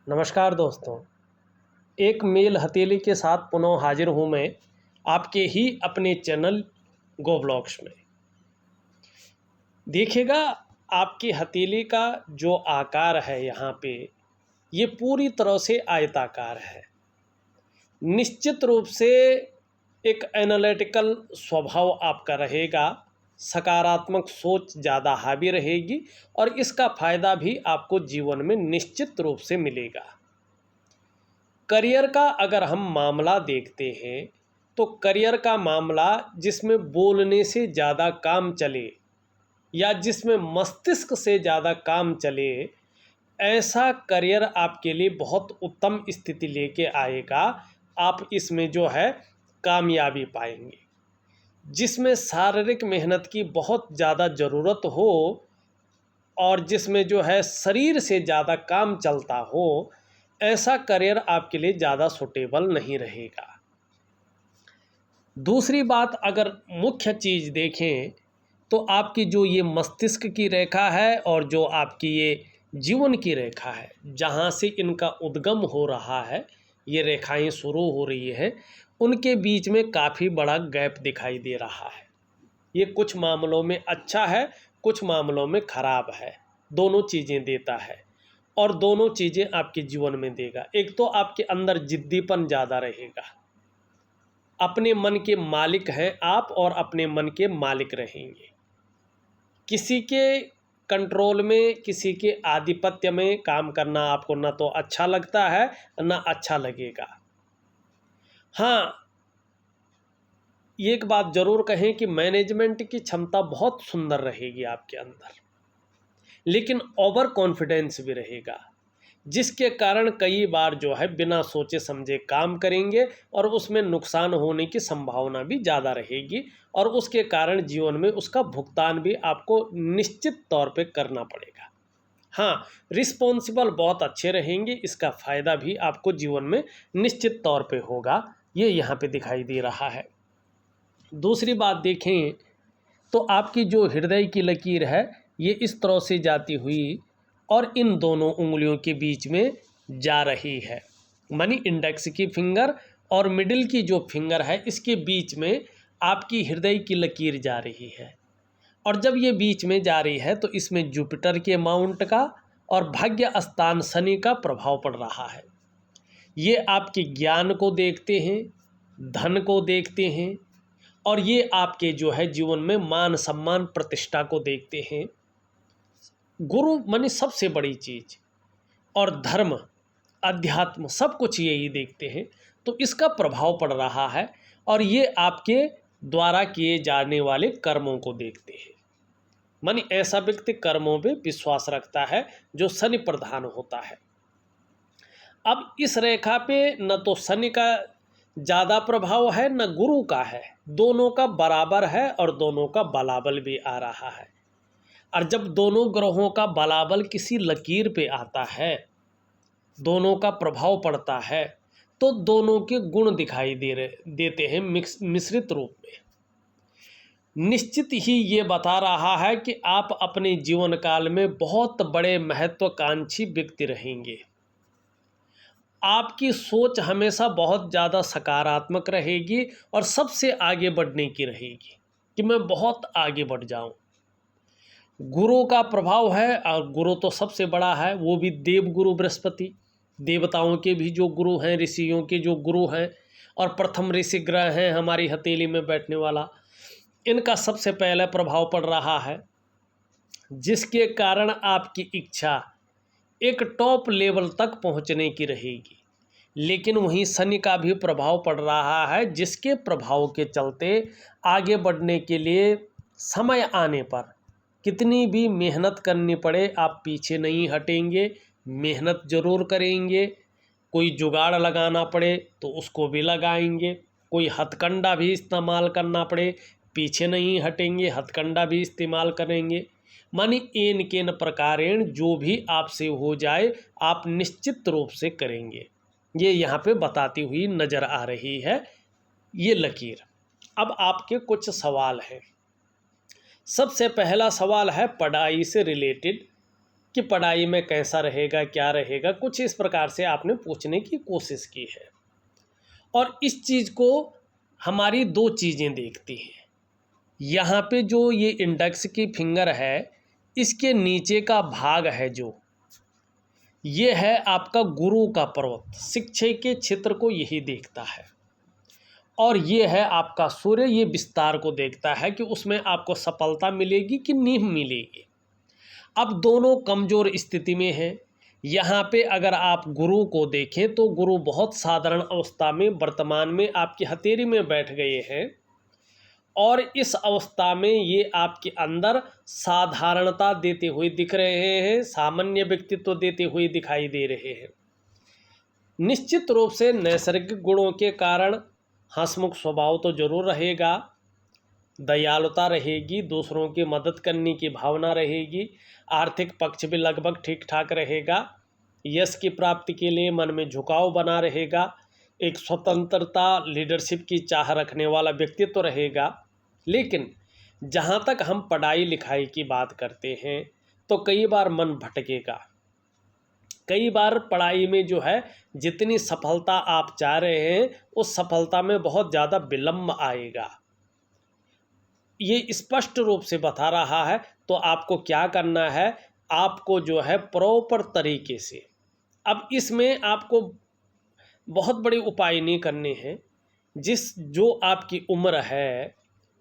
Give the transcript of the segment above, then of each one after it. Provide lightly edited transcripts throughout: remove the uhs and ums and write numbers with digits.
नमस्कार दोस्तों। एक मेल हथेली के साथ पुनः हाजिर हूँ मैं आपके ही अपने चैनल गो ब्लॉग्स में। देखिएगा, आपकी हथेली का जो आकार है यहाँ पे, ये पूरी तरह से आयताकार है। निश्चित रूप से एक एनालिटिकल स्वभाव आपका रहेगा, सकारात्मक सोच ज़्यादा हावी रहेगी और इसका फ़ायदा भी आपको जीवन में निश्चित रूप से मिलेगा। करियर का अगर हम मामला देखते हैं तो करियर का मामला जिसमें बोलने से ज़्यादा काम चले या जिसमें मस्तिष्क से ज़्यादा काम चले, ऐसा करियर आपके लिए बहुत उत्तम स्थिति लेके आएगा। आप इसमें जो है कामयाबी पाएंगे। जिसमें शारीरिक मेहनत की बहुत ज़्यादा ज़रूरत हो और जिसमें जो है शरीर से ज़्यादा काम चलता हो, ऐसा करियर आपके लिए ज़्यादा सूटेबल नहीं रहेगा। दूसरी बात, अगर मुख्य चीज़ देखें तो आपकी जो ये मस्तिष्क की रेखा है और जो आपकी ये जीवन की रेखा है, जहाँ से इनका उद्गम हो रहा है, ये रेखाएं शुरू हो रही हैं, उनके बीच में काफ़ी बड़ा गैप दिखाई दे रहा है। ये कुछ मामलों में अच्छा है, कुछ मामलों में ख़राब है। दोनों चीज़ें देता है और दोनों चीज़ें आपके जीवन में देगा। एक तो आपके अंदर जिद्दीपन ज़्यादा रहेगा, अपने मन के मालिक हैं आप और अपने मन के मालिक रहेंगे। किसी के कंट्रोल में, किसी के आधिपत्य में काम करना आपको ना तो अच्छा लगता है ना अच्छा लगेगा। हाँ, एक बात ज़रूर कहें कि मैनेजमेंट की क्षमता बहुत सुंदर रहेगी आपके अंदर, लेकिन ओवर कॉन्फिडेंस भी रहेगा, जिसके कारण कई बार जो है बिना सोचे समझे काम करेंगे और उसमें नुकसान होने की संभावना भी ज़्यादा रहेगी और उसके कारण जीवन में उसका भुगतान भी आपको निश्चित तौर पे करना पड़ेगा। हाँ, रिस्पॉन्सिबल बहुत अच्छे रहेंगे, इसका फ़ायदा भी आपको जीवन में निश्चित तौर पे होगा, ये यहाँ पे दिखाई दे रहा है। दूसरी बात देखें तो आपकी जो हृदय की लकीर है, ये इस तरह से जाती हुई और इन दोनों उंगलियों के बीच में जा रही है। मानी इंडेक्स की फिंगर और मिडिल की जो फिंगर है, इसके बीच में आपकी हृदय की लकीर जा रही है। और जब ये बीच में जा रही है तो इसमें जुपिटर के माउंट का और भाग्य स्थान शनि का प्रभाव पड़ रहा है। ये आपके ज्ञान को देखते हैं, धन को देखते हैं और ये आपके जो है जीवन में मान सम्मान प्रतिष्ठा को देखते हैं। गुरु माने सबसे बड़ी चीज़, और धर्म, अध्यात्म, सब कुछ यही देखते हैं। तो इसका प्रभाव पड़ रहा है और ये आपके द्वारा किए जाने वाले कर्मों को देखते हैं। माने ऐसा व्यक्ति कर्मों पे विश्वास रखता है जो शनि प्रधान होता है। अब इस रेखा पे न तो शनि का ज़्यादा प्रभाव है न गुरु का है, दोनों का बराबर है और दोनों का बलाबल भी आ रहा है। और जब दोनों ग्रहों का बलाबल किसी लकीर पे आता है, दोनों का प्रभाव पड़ता है, तो दोनों के गुण दिखाई देते हैं मिश्रित रूप में। निश्चित ही ये बता रहा है कि आप अपने जीवन काल में बहुत बड़े महत्वाकांक्षी व्यक्ति रहेंगे। आपकी सोच हमेशा बहुत ज़्यादा सकारात्मक रहेगी और सबसे आगे बढ़ने की रहेगी कि मैं बहुत आगे बढ़ जाऊं। गुरु का प्रभाव है और गुरु तो सबसे बड़ा है, वो भी देव गुरु बृहस्पति, देवताओं के भी जो गुरु हैं, ऋषियों के जो गुरु हैं, और प्रथम ऋषि ग्रह हैं हमारी हथेली में बैठने वाला, इनका सबसे पहले प्रभाव पड़ रहा है, जिसके कारण आपकी इच्छा एक टॉप लेवल तक पहुंचने की रहेगी। लेकिन वहीं शनि का भी प्रभाव पड़ रहा है, जिसके प्रभाव के चलते आगे बढ़ने के लिए समय आने पर कितनी भी मेहनत करनी पड़े, आप पीछे नहीं हटेंगे, मेहनत ज़रूर करेंगे। कोई जुगाड़ लगाना पड़े तो उसको भी लगाएंगे, कोई हथकंडा भी इस्तेमाल करना पड़े, पीछे नहीं हटेंगे, हथकंडा भी इस्तेमाल करेंगे। मानी एन केन प्रकारेण जो भी आपसे हो जाए आप निश्चित रूप से करेंगे, ये यहाँ पे बताती हुई नज़र आ रही है ये लकीर। अब आपके कुछ सवाल हैं। सबसे पहला सवाल है पढ़ाई से रिलेटेड कि पढ़ाई में कैसा रहेगा, क्या रहेगा, कुछ इस प्रकार से आपने पूछने की कोशिश की है। और इस चीज़ को हमारी दो चीज़ें देखती हैं। यहाँ पे जो ये इंडेक्स की फिंगर है, इसके नीचे का भाग है जो, ये है आपका गुरु का पर्वत, शिक्षा के क्षेत्र को यही देखता है। और ये है आपका सूर्य, ये विस्तार को देखता है कि उसमें आपको सफलता मिलेगी कि नींव मिलेगी। अब दोनों कमज़ोर स्थिति में हैं। यहाँ पे अगर आप गुरु को देखें तो गुरु बहुत साधारण अवस्था में वर्तमान में आपकी हथेली में बैठ गए हैं, और इस अवस्था में ये आपके अंदर साधारणता देते हुए दिख रहे हैं, सामान्य व्यक्तित्व देते हुए दिखाई दे रहे हैं। निश्चित रूप से नैसर्गिक गुणों के कारण हंसमुख स्वभाव तो जरूर रहेगा, दयालुता रहेगी, दूसरों की मदद करने की भावना रहेगी, आर्थिक पक्ष भी लगभग ठीक ठाक रहेगा, यश की प्राप्ति के लिए मन में झुकाव बना रहेगा, एक स्वतंत्रता लीडरशिप की चाह रखने वाला व्यक्तित्व तो रहेगा। लेकिन जहाँ तक हम पढ़ाई लिखाई की बात करते हैं तो कई बार मन भटकेगा, कई बार पढ़ाई में जो है जितनी सफलता आप चाह रहे हैं उस सफलता में बहुत ज़्यादा विलम्ब आएगा, ये स्पष्ट रूप से बता रहा है। तो आपको क्या करना है, आपको जो है प्रॉपर तरीके से, अब इसमें आपको बहुत बड़े उपाय नहीं करने हैं, जो आपकी उम्र है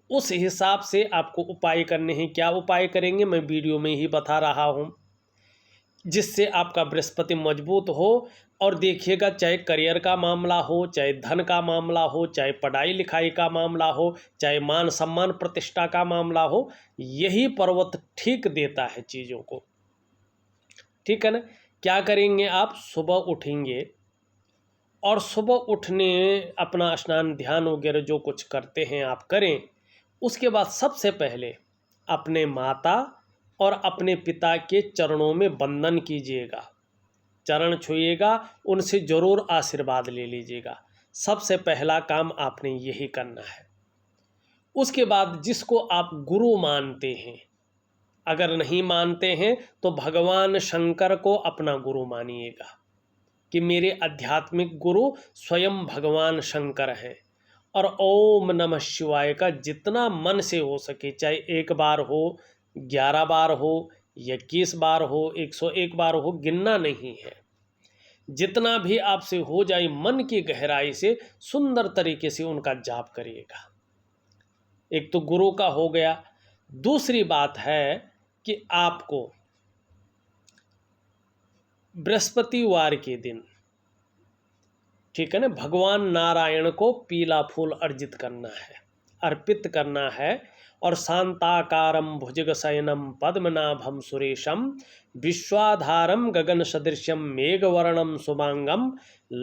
उस हिसाब से आपको उपाय करने हैं। क्या उपाय करेंगे मैं वीडियो में ही बता रहा हूँ, जिससे आपका बृहस्पति मजबूत हो। और देखिएगा, चाहे करियर का मामला हो, चाहे धन का मामला हो, चाहे पढ़ाई लिखाई का मामला हो, चाहे मान सम्मान प्रतिष्ठा का मामला हो, यही पर्वत ठीक देता है चीज़ों को। ठीक है ना। क्या करेंगे आप, सुबह उठेंगे और सुबह उठने अपना स्नान ध्यान वगैरह जो कुछ करते हैं आप करें। उसके बाद सबसे पहले अपने माता और अपने पिता के चरणों में वंदन कीजिएगा, चरण छुइएगा, उनसे ज़रूर आशीर्वाद ले लीजिएगा। सबसे पहला काम आपने यही करना है। उसके बाद जिसको आप गुरु मानते हैं, अगर नहीं मानते हैं तो भगवान शंकर को अपना गुरु मानिएगा कि मेरे आध्यात्मिक गुरु स्वयं भगवान शंकर हैं। और ओम नमः शिवाय का जितना मन से हो सके, चाहे 1 बार हो, 11 बार हो, 21 बार हो, 101 बार हो, गिनना नहीं है, जितना भी आपसे हो जाए मन की गहराई से सुंदर तरीके से उनका जाप करिएगा। एक तो गुरु का हो गया। दूसरी बात है कि आपको बृहस्पतिवार के दिन, ठीक है ना, भगवान नारायण को पीला फूल अर्जित करना है, अर्पित करना है। और शांताकारं भुजगशयनं पद्मनाभं सुरेशं विश्वाधारं गगन सदृश्यं मेघवर्णं शुभांगं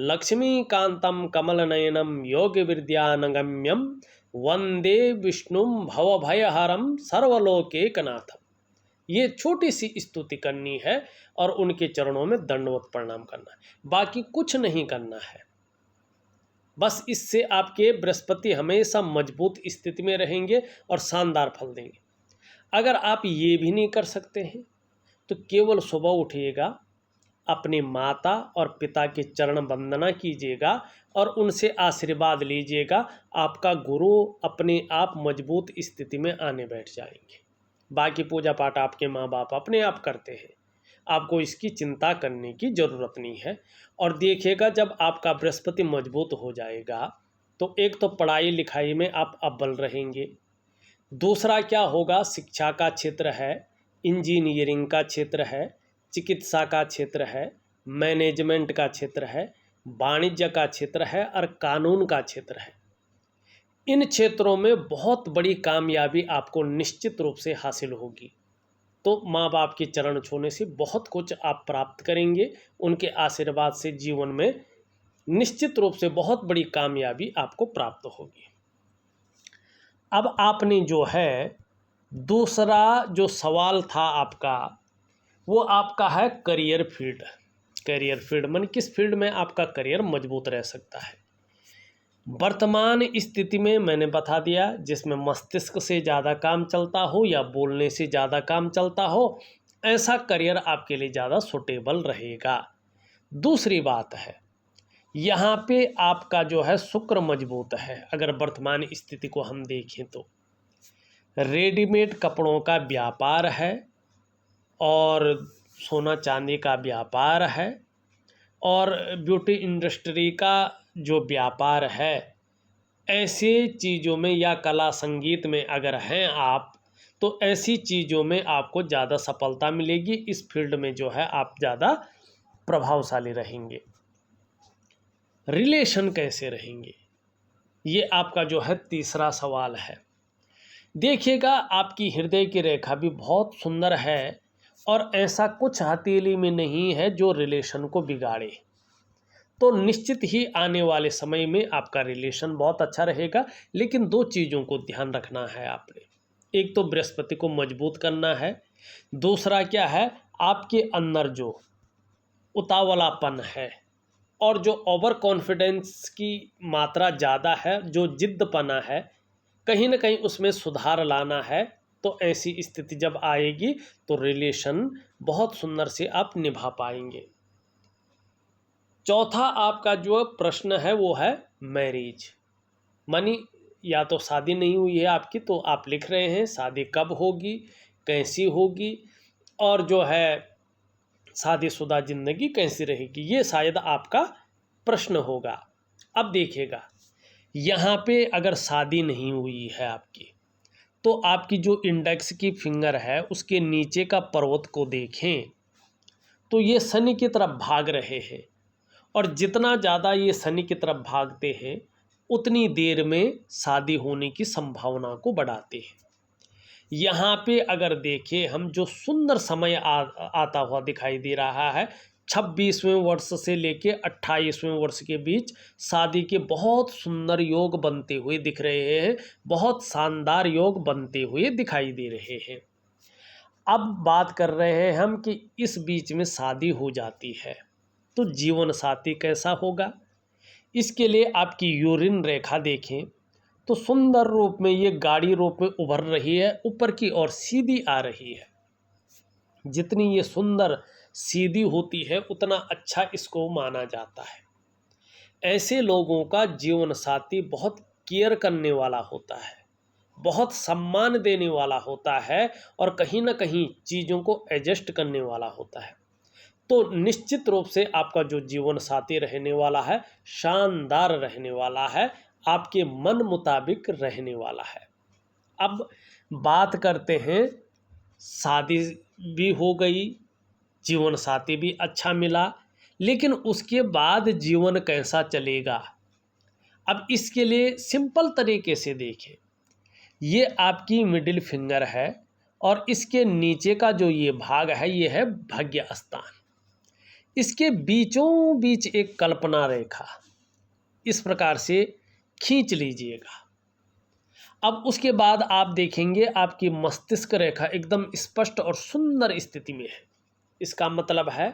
लक्ष्मीकांतं कमलनयनं योगविद्यानगम्यं वंदे विष्णुं भवभयहरं सर्वलोकैकनाथं। ये छोटी सी स्तुति करनी है और उनके चरणों में दंडवत प्रणाम करना है, बाकी कुछ नहीं करना है। बस इससे आपके बृहस्पति हमेशा मजबूत स्थिति में रहेंगे और शानदार फल देंगे। अगर आप ये भी नहीं कर सकते हैं तो केवल सुबह उठिएगा, अपनी माता और पिता के चरण वंदना कीजिएगा और उनसे आशीर्वाद लीजिएगा। आपका गुरु अपने आप मजबूत स्थिति में आने बैठ जाएंगे। बाकी पूजा पाठ आपके माँ बाप अपने आप करते हैं, आपको इसकी चिंता करने की ज़रूरत नहीं है। और देखिएगा, जब आपका बृहस्पति मजबूत हो जाएगा तो एक तो पढ़ाई लिखाई में आप अव्वल रहेंगे, दूसरा क्या होगा, शिक्षा का क्षेत्र है, इंजीनियरिंग का क्षेत्र है, चिकित्सा का क्षेत्र है, मैनेजमेंट का क्षेत्र है, वाणिज्य का क्षेत्र है और कानून का क्षेत्र है। इन क्षेत्रों में बहुत बड़ी कामयाबी आपको निश्चित रूप से हासिल होगी। तो माँ बाप के चरण छूने से बहुत कुछ आप प्राप्त करेंगे, उनके आशीर्वाद से जीवन में निश्चित रूप से बहुत बड़ी कामयाबी आपको प्राप्त होगी। अब आपने जो है दूसरा जो सवाल था आपका, वो आपका है करियर फील्ड। करियर फील्ड मन किस फील्ड में आपका करियर मजबूत रह सकता है। वर्तमान स्थिति में मैंने बता दिया, जिसमें मस्तिष्क से ज़्यादा काम चलता हो या बोलने से ज़्यादा काम चलता हो, ऐसा करियर आपके लिए ज़्यादा सूटेबल रहेगा। दूसरी बात है, यहाँ पे आपका जो है शुक्र मजबूत है। अगर वर्तमान स्थिति को हम देखें तो रेडीमेड कपड़ों का व्यापार है और सोना चांदी का व्यापार है और ब्यूटी इंडस्ट्री का जो व्यापार है, ऐसे चीज़ों में या कला संगीत में अगर हैं आप, तो ऐसी चीज़ों में आपको ज़्यादा सफलता मिलेगी। इस फील्ड में जो है आप ज़्यादा प्रभावशाली रहेंगे। रिलेशन कैसे रहेंगे, ये आपका जो है तीसरा सवाल है। देखिएगा, आपकी हृदय की रेखा भी बहुत सुंदर है और ऐसा कुछ हथेली में नहीं है जो रिलेशन को बिगाड़े। तो निश्चित ही आने वाले समय में आपका रिलेशन बहुत अच्छा रहेगा। लेकिन दो चीज़ों को ध्यान रखना है आपने। एक तो बृहस्पति को मजबूत करना है, दूसरा क्या है, आपके अंदर जो उतावलापन है और जो ओवर कॉन्फिडेंस की मात्रा ज़्यादा है, जो जिद्दपना है, कहीं ना कहीं उसमें सुधार लाना है। तो ऐसी स्थिति जब आएगी तो रिलेशन बहुत सुंदर से आप निभा पाएंगे। चौथा आपका जो प्रश्न है वो है मैरिज, मानी या तो शादी नहीं हुई है आपकी, तो आप लिख रहे हैं शादी कब होगी, कैसी होगी, और जो है शादीशुदा ज़िंदगी कैसी रहेगी, ये शायद आपका प्रश्न होगा। अब देखिएगा, यहाँ पे अगर शादी नहीं हुई है आपकी, तो आपकी जो इंडेक्स की फिंगर है उसके नीचे का पर्वत को देखें तो ये शनि की तरफ भाग रहे हैं, और जितना ज़्यादा ये शनि की तरफ भागते हैं उतनी देर में शादी होने की संभावना को बढ़ाते हैं। यहाँ पे अगर देखें हम, जो सुंदर समय आता हुआ दिखाई दे रहा है, 26वें वर्ष से लेके 28वें वर्ष के बीच शादी के बहुत सुंदर योग बनते हुए दिख रहे हैं, बहुत शानदार योग बनते हुए दिखाई दे रहे हैं। अब बात कर रहे हैं हम कि इस बीच में शादी हो जाती है तो जीवन साथी कैसा होगा। इसके लिए आपकी यूरिन रेखा देखें तो सुंदर रूप में ये गाड़ी रूप में उभर रही है, ऊपर की ओर सीधी आ रही है। जितनी ये सुंदर सीधी होती है उतना अच्छा इसको माना जाता है। ऐसे लोगों का जीवन साथी बहुत केयर करने वाला होता है, बहुत सम्मान देने वाला होता है और कहीं ना कहीं चीज़ों को एडजस्ट करने वाला होता है। तो निश्चित रूप से आपका जो जीवन साथी रहने वाला है शानदार रहने वाला है, आपके मन मुताबिक रहने वाला है। अब बात करते हैं, शादी भी हो गई, जीवन साथी भी अच्छा मिला, लेकिन उसके बाद जीवन कैसा चलेगा। अब इसके लिए सिंपल तरीके से देखें, ये आपकी मिडिल फिंगर है और इसके नीचे का जो ये भाग है ये है भाग्य स्थान। इसके बीचों बीच एक कल्पना रेखा इस प्रकार से खींच लीजिएगा। अब उसके बाद आप देखेंगे आपकी मस्तिष्क रेखा एकदम स्पष्ट और सुंदर स्थिति में है। इसका मतलब है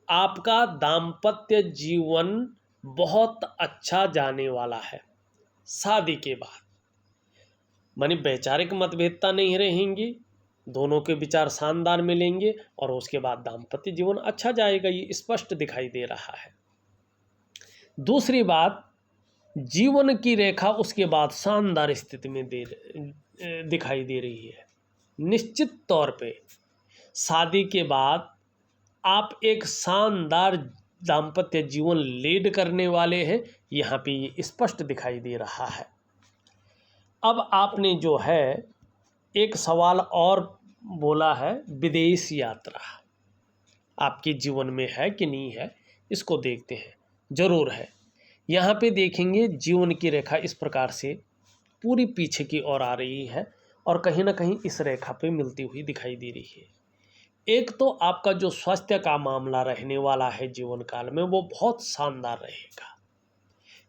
आपका दाम्पत्य जीवन बहुत अच्छा जाने वाला है। शादी के बाद मानी वैचारिक मतभेदता नहीं रहेंगी, दोनों के विचार शानदार मिलेंगे और उसके बाद दाम्पत्य जीवन अच्छा जाएगा, ये स्पष्ट दिखाई दे रहा है। दूसरी बात, जीवन की रेखा उसके बाद शानदार स्थिति में दिखाई दे रही है। निश्चित तौर पे शादी के बाद आप एक शानदार दाम्पत्य जीवन लीड करने वाले हैं, यहाँ पे ये स्पष्ट दिखाई दे रहा है। अब आपने जो है एक सवाल और बोला है, विदेश यात्रा आपके जीवन में है कि नहीं है, इसको देखते हैं। जरूर है। यहाँ पे देखेंगे जीवन की रेखा इस प्रकार से पूरी पीछे की ओर आ रही है और कहीं ना कहीं इस रेखा पे मिलती हुई दिखाई दे रही है। एक तो आपका जो स्वास्थ्य का मामला रहने वाला है जीवन काल में, वो बहुत शानदार रहेगा।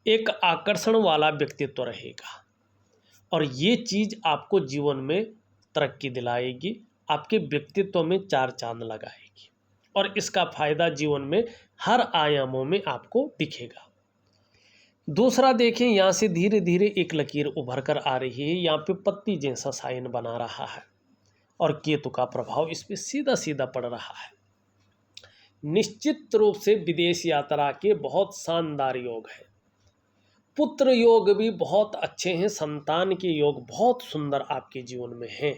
एक आकर्षण वाला व्यक्तित्व रहेगा और ये चीज़ आपको जीवन में तरक्की दिलाएगी, आपके व्यक्तित्व में चार चांद लगाएगी और इसका फायदा जीवन में हर आयामों में आपको दिखेगा। दूसरा देखें, यहाँ से धीरे धीरे एक लकीर उभर कर आ रही है, यहाँ पे पत्ती जैसा साइन बना रहा है और केतु का प्रभाव इस पर सीधा सीधा पड़ रहा है। निश्चित रूप से विदेश यात्रा के बहुत शानदार योग हैं। पुत्र योग भी बहुत अच्छे हैं, संतान के योग बहुत सुंदर आपके जीवन में हैं।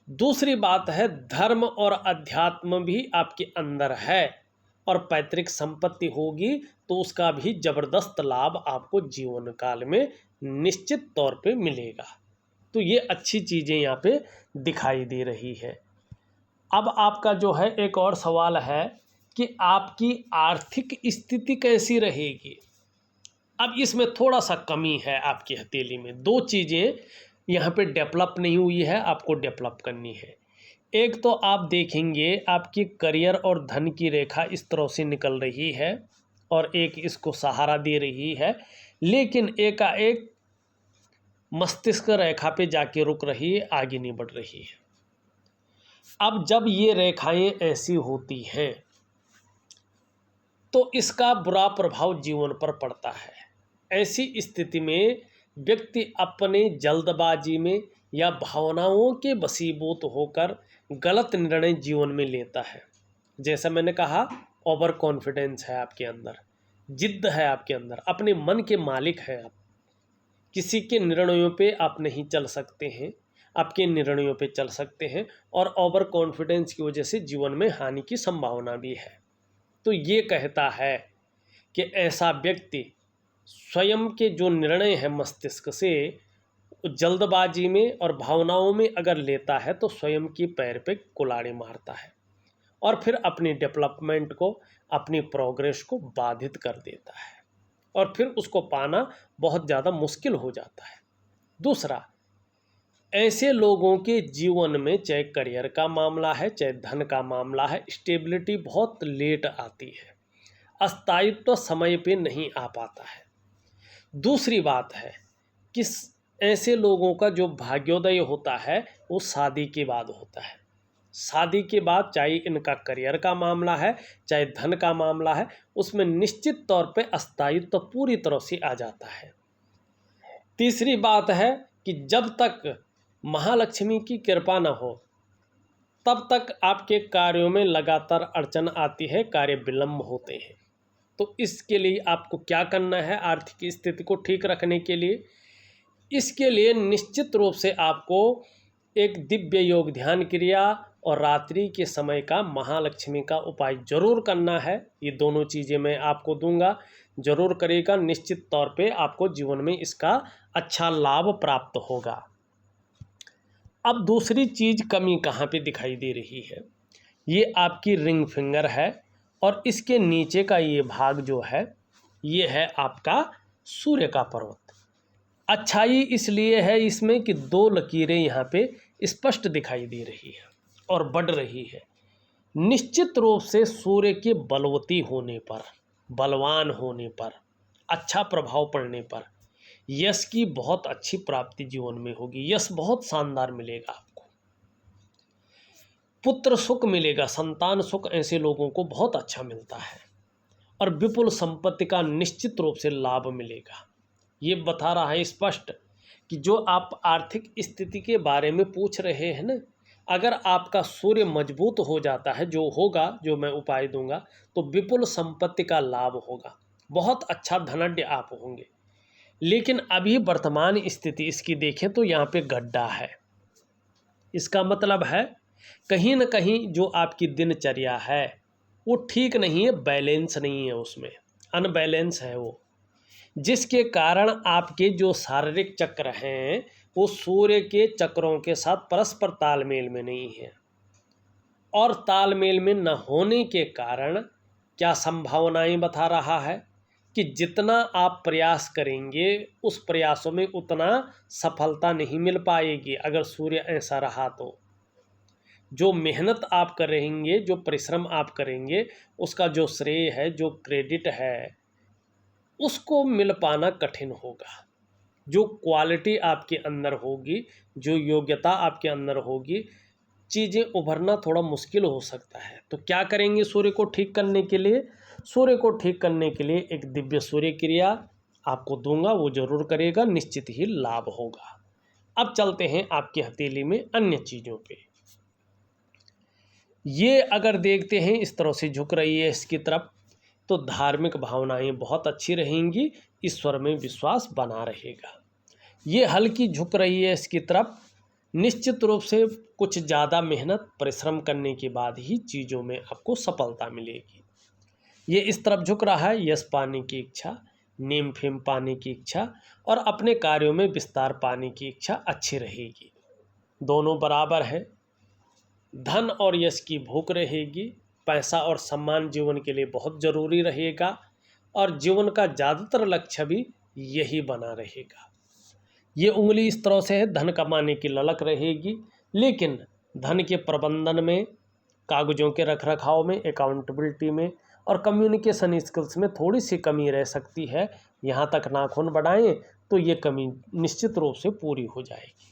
दूसरी बात है, धर्म और अध्यात्म भी आपके अंदर है और पैतृक संपत्ति होगी तो उसका भी जबरदस्त लाभ आपको जीवन काल में निश्चित तौर पे मिलेगा। तो ये अच्छी चीज़ें यहाँ पे दिखाई दे रही है। अब आपका जो है एक और सवाल है कि आपकी आर्थिक स्थिति कैसी रहेगी। अब इसमें थोड़ा सा कमी है आपकी हथेली में। दो चीज़ें यहाँ पे डेवलप नहीं हुई है, आपको डेवलप करनी है। एक तो आप देखेंगे आपकी करियर और धन की रेखा इस तरह से निकल रही है और एक इसको सहारा दे रही है, लेकिन एकाएक मस्तिष्क रेखा पे जाके रुक रही है, आगे नहीं बढ़ रही है। अब जब ये रेखाएं ऐसी होती हैं तो इसका बुरा प्रभाव जीवन पर पड़ता है। ऐसी स्थिति में व्यक्ति अपने जल्दबाजी में या भावनाओं के वशीभूत होकर गलत निर्णय जीवन में लेता है। जैसा मैंने कहा, ओवर कॉन्फिडेंस है आपके अंदर, जिद्द है आपके अंदर, अपने मन के मालिक हैं आप। किसी के निर्णयों पे आप नहीं चल सकते हैं, आपके निर्णयों पे चल सकते हैं और ओवर कॉन्फिडेंस की वजह से जीवन में हानि की संभावना भी है। तो ये कहता है कि ऐसा व्यक्ति स्वयं के जो निर्णय है मस्तिष्क से जल्दबाजी में और भावनाओं में अगर लेता है तो स्वयं के पैर पे कुल्हाड़ी मारता है और फिर अपनी डेवलपमेंट को, अपनी प्रोग्रेस को बाधित कर देता है और फिर उसको पाना बहुत ज़्यादा मुश्किल हो जाता है। दूसरा, ऐसे लोगों के जीवन में चाहे करियर का मामला है, चाहे धन का मामला है, स्टेबिलिटी बहुत लेट आती है, अस्थायित्व समय पे नहीं आ पाता है। दूसरी बात है कि ऐसे लोगों का जो भाग्योदय होता है वो शादी के बाद होता है। शादी के बाद चाहे इनका करियर का मामला है, चाहे धन का मामला है, उसमें निश्चित तौर पे अस्थायित्व पूरी तरह से आ जाता है। तीसरी बात है कि जब तक महालक्ष्मी की कृपा न हो तब तक आपके कार्यों में लगातार अड़चन आती है, कार्य विलंब होते हैं। तो इसके लिए आपको क्या करना है आर्थिक स्थिति को ठीक रखने के लिए? इसके लिए निश्चित रूप से आपको एक दिव्य योग ध्यान क्रिया और रात्रि के समय का महालक्ष्मी का उपाय जरूर करना है। ये दोनों चीज़ें मैं आपको दूंगा, जरूर करेगा, निश्चित तौर पे आपको जीवन में इसका अच्छा लाभ प्राप्त होगा। अब दूसरी चीज़ कमी कहाँ पे दिखाई दे रही है, ये आपकी रिंग फिंगर है और इसके नीचे का ये भाग जो है ये है आपका सूर्य का पर्वत। अच्छाई इसलिए है इसमें कि दो लकीरें यहाँ पे स्पष्ट दिखाई दे रही है और बढ़ रही है। निश्चित रूप से सूर्य के बलवती होने पर, बलवान होने पर, अच्छा प्रभाव पड़ने पर यश की बहुत अच्छी प्राप्ति जीवन में होगी। यश बहुत शानदार मिलेगा आपको, पुत्र सुख मिलेगा, संतान सुख ऐसे लोगों को बहुत अच्छा मिलता है और विपुल संपत्ति का निश्चित रूप से लाभ मिलेगा। ये बता रहा है स्पष्ट कि जो आप आर्थिक स्थिति के बारे में पूछ रहे हैं ना, अगर आपका सूर्य मजबूत हो जाता है, जो होगा, जो मैं उपाय दूंगा, तो विपुल संपत्ति का लाभ होगा, बहुत अच्छा धनाढ्य आप होंगे। लेकिन अभी वर्तमान स्थिति इसकी देखें तो यहाँ पे गड्ढा है। इसका मतलब है कहीं ना कहीं जो आपकी दिनचर्या है वो ठीक नहीं है, बैलेंस नहीं है, उसमें अनबैलेंस है वो, जिसके कारण आपके जो शारीरिक चक्र हैं वो सूर्य के चक्रों के साथ परस्पर तालमेल में नहीं है और तालमेल में न होने के कारण क्या संभावनाएं बता रहा है कि जितना आप प्रयास करेंगे उस प्रयासों में उतना सफलता नहीं मिल पाएगी। अगर सूर्य ऐसा रहा तो जो मेहनत आप करेंगे, जो परिश्रम आप करेंगे, उसका जो श्रेय है, जो क्रेडिट है, उसको मिल पाना कठिन होगा। जो क्वालिटी आपके अंदर होगी, जो योग्यता आपके अंदर होगी, चीज़ें उभरना थोड़ा मुश्किल हो सकता है। तो क्या करेंगे सूर्य को ठीक करने के लिए? सूर्य को ठीक करने के लिए एक दिव्य सूर्य क्रिया आपको दूंगा, वो जरूर करेगा, निश्चित ही लाभ होगा। अब चलते हैं आपकी हथेली में अन्य चीज़ों पे। ये अगर देखते हैं इस तरह से झुक रही है इसकी तरफ, तो धार्मिक भावनाएं बहुत अच्छी रहेंगी, ईश्वर में विश्वास बना रहेगा। ये हल्की झुक रही है इसकी तरफ, निश्चित रूप से कुछ ज़्यादा मेहनत परिश्रम करने के बाद ही चीज़ों में आपको सफलता मिलेगी। ये इस तरफ झुक रहा है, यश पाने की इच्छा, नेम फेम पाने की इच्छा और अपने कार्यों में विस्तार पाने की इच्छा अच्छी रहेगी। दोनों बराबर है। धन और यश की भूख रहेगी, पैसा और सम्मान जीवन के लिए बहुत ज़रूरी रहेगा और जीवन का ज़्यादातर लक्ष्य भी यही बना रहेगा। ये उंगली इस तरह से है, धन कमाने की ललक रहेगी, लेकिन धन के प्रबंधन में, कागजों के रखरखाव में, अकाउंटेबिलिटी में और कम्युनिकेशन स्किल्स में थोड़ी सी कमी रह सकती है। यहाँ तक नाखून बढ़ाएं तो ये कमी निश्चित रूप से पूरी हो जाएगी।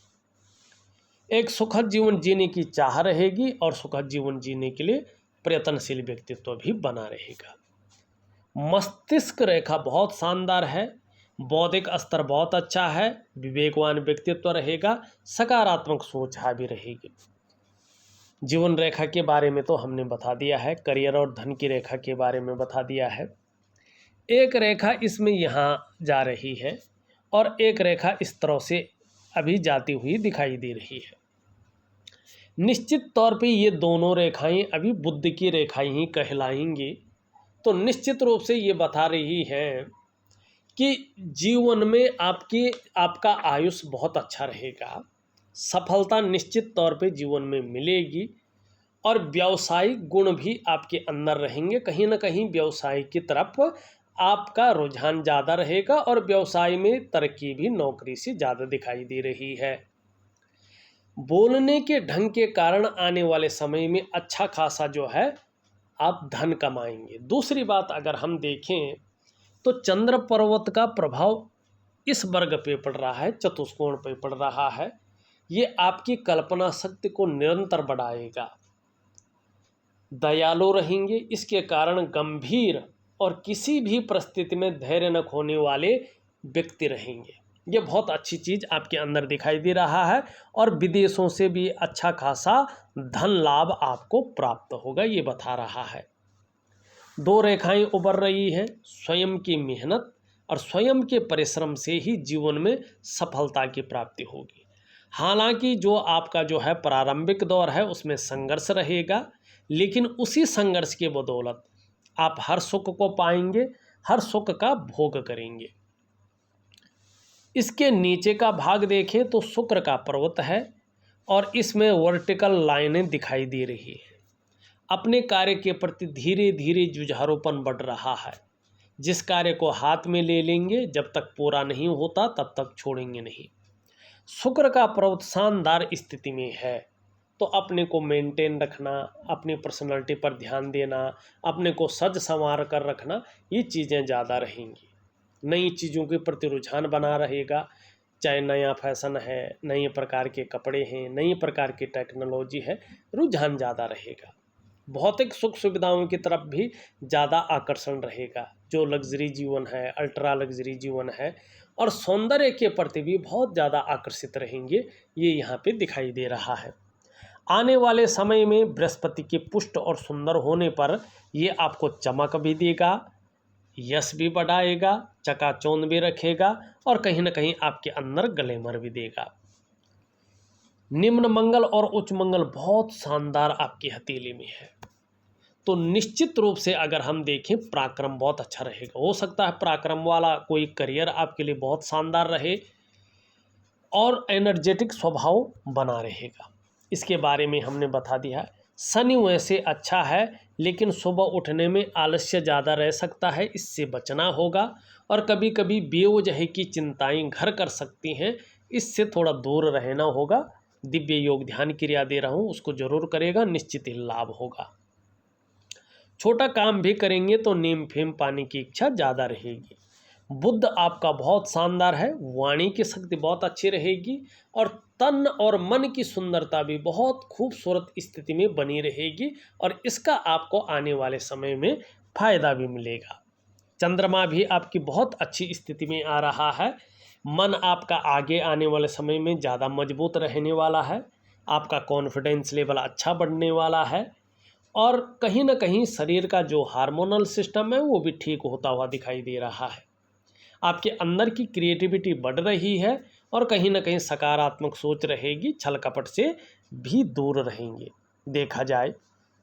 एक सुखद जीवन जीने की चाह रहेगी और सुखद जीवन जीने के लिए प्रयत्नशील व्यक्तित्व भी बना रहेगा। मस्तिष्क रेखा बहुत शानदार है, बौद्धिक स्तर बहुत अच्छा है, विवेकवान व्यक्तित्व रहेगा, सकारात्मक सोच हावी रहेगी। जीवन रेखा के बारे में तो हमने बता दिया है, करियर और धन की रेखा के बारे में बता दिया है। एक रेखा इसमें यहाँ जा रही है और एक रेखा इस तरह से अभी जाती हुई दिखाई दे रही है। निश्चित तौर पे ये दोनों रेखाएं अभी बुध की रेखाएं ही कहलाएंगी। तो निश्चित रूप से ये बता रही है कि जीवन में आपका आयुष बहुत अच्छा रहेगा, सफलता निश्चित तौर पे जीवन में मिलेगी और व्यावसायिक गुण भी आपके अंदर रहेंगे। कहीं ना कहीं व्यवसाय की तरफ आपका रुझान ज़्यादा रहेगा और व्यवसाय में तरक्की भी नौकरी से ज़्यादा दिखाई दे रही है। बोलने के ढंग के कारण आने वाले समय में अच्छा खासा जो है आप धन कमाएंगे। दूसरी बात अगर हम देखें तो चंद्र पर्वत का प्रभाव इस वर्ग पे पड़ रहा है, चतुष्कोण पे पड़ रहा है। ये आपकी कल्पना शक्ति को निरंतर बढ़ाएगा, दयालु रहेंगे, इसके कारण गंभीर और किसी भी परिस्थिति में धैर्य न खोने वाले व्यक्ति रहेंगे। ये बहुत अच्छी चीज़ आपके अंदर दिखाई दे रहा है और विदेशों से भी अच्छा खासा धन लाभ आपको प्राप्त होगा, ये बता रहा है। दो रेखाएं उभर रही हैं, स्वयं की मेहनत और स्वयं के परिश्रम से ही जीवन में सफलता की प्राप्ति होगी। हालांकि जो आपका जो है प्रारंभिक दौर है उसमें संघर्ष रहेगा, लेकिन उसी संघर्ष के बदौलत आप हर सुख को पाएंगे, हर सुख का भोग करेंगे। इसके नीचे का भाग देखें तो शुक्र का पर्वत है और इसमें वर्टिकल लाइनें दिखाई दे रही हैं। अपने कार्य के प्रति धीरे धीरे जुझारूपन बढ़ रहा है। जिस कार्य को हाथ में ले लेंगे, जब तक पूरा नहीं होता तब तक छोड़ेंगे नहीं। शुक्र का पर्वत शानदार स्थिति में है, तो अपने को मेंटेन रखना, अपनी पर्सनालिटी पर ध्यान देना, अपने को सज संवार कर रखना, ये चीज़ें ज़्यादा रहेंगी। नई चीज़ों के प्रति रुझान बना रहेगा, चाहे नया फैशन है, नए प्रकार के कपड़े हैं, नई प्रकार की टेक्नोलॉजी है, रुझान ज़्यादा रहेगा। भौतिक सुख सुविधाओं की तरफ भी ज़्यादा आकर्षण रहेगा। जो लग्जरी जीवन है, अल्ट्रा लग्जरी जीवन है और सौंदर्य के प्रति भी बहुत ज़्यादा आकर्षित रहेंगे, ये यहाँ पे दिखाई दे रहा है। आने वाले समय में बृहस्पति के पुष्ट और सुंदर होने पर ये आपको चमक भी देगा, यश भी बढ़ाएगा, चकाचौंध भी रखेगा और कहीं ना कहीं आपके अंदर ग्लैमर भी देगा। निम्न मंगल और उच्च मंगल बहुत शानदार आपकी हथेली में है, तो निश्चित रूप से अगर हम देखें पराक्रम बहुत अच्छा रहेगा। हो सकता है पराक्रम वाला कोई करियर आपके लिए बहुत शानदार रहे और एनर्जेटिक स्वभाव बना रहेगा। इसके बारे में हमने बता दिया। शनि वैसे अच्छा है, लेकिन सुबह उठने में आलस्य ज़्यादा रह सकता है, इससे बचना होगा और कभी कभी बेवजह की चिंताएं घर कर सकती हैं, इससे थोड़ा दूर रहना होगा। दिव्य योग ध्यान क्रिया दे रहा हूँ, उसको जरूर करेगा, निश्चित ही लाभ होगा। छोटा काम भी करेंगे तो नेम फेम पाने की इच्छा ज़्यादा रहेगी। बुध आपका बहुत शानदार है, वाणी की शक्ति बहुत अच्छी रहेगी और तन और मन की सुंदरता भी बहुत खूबसूरत स्थिति में बनी रहेगी और इसका आपको आने वाले समय में फायदा भी मिलेगा। चंद्रमा भी आपकी बहुत अच्छी स्थिति में आ रहा है, मन आपका आगे आने वाले समय में ज़्यादा मजबूत रहने वाला है, आपका कॉन्फिडेंस लेवल अच्छा बढ़ने वाला है और कहीं ना कहीं शरीर का जो हार्मोनल सिस्टम है वो भी ठीक होता हुआ दिखाई दे रहा है। आपके अंदर की क्रिएटिविटी बढ़ रही है और कहीं ना कहीं सकारात्मक सोच रहेगी, छल कपट से भी दूर रहेंगे। देखा जाए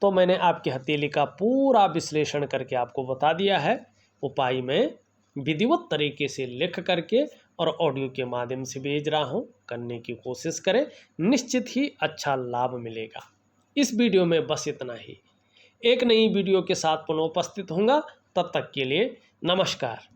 तो मैंने आपकी हथेली का पूरा विश्लेषण करके आपको बता दिया है। उपाय मैं विधिवत तरीके से लिख करके और ऑडियो के माध्यम से भेज रहा हूँ, करने की कोशिश करें, निश्चित ही अच्छा लाभ मिलेगा। इस वीडियो में बस इतना ही। एक नई वीडियो के साथ पुनः उपस्थित होऊंगा, तब तक के लिए नमस्कार।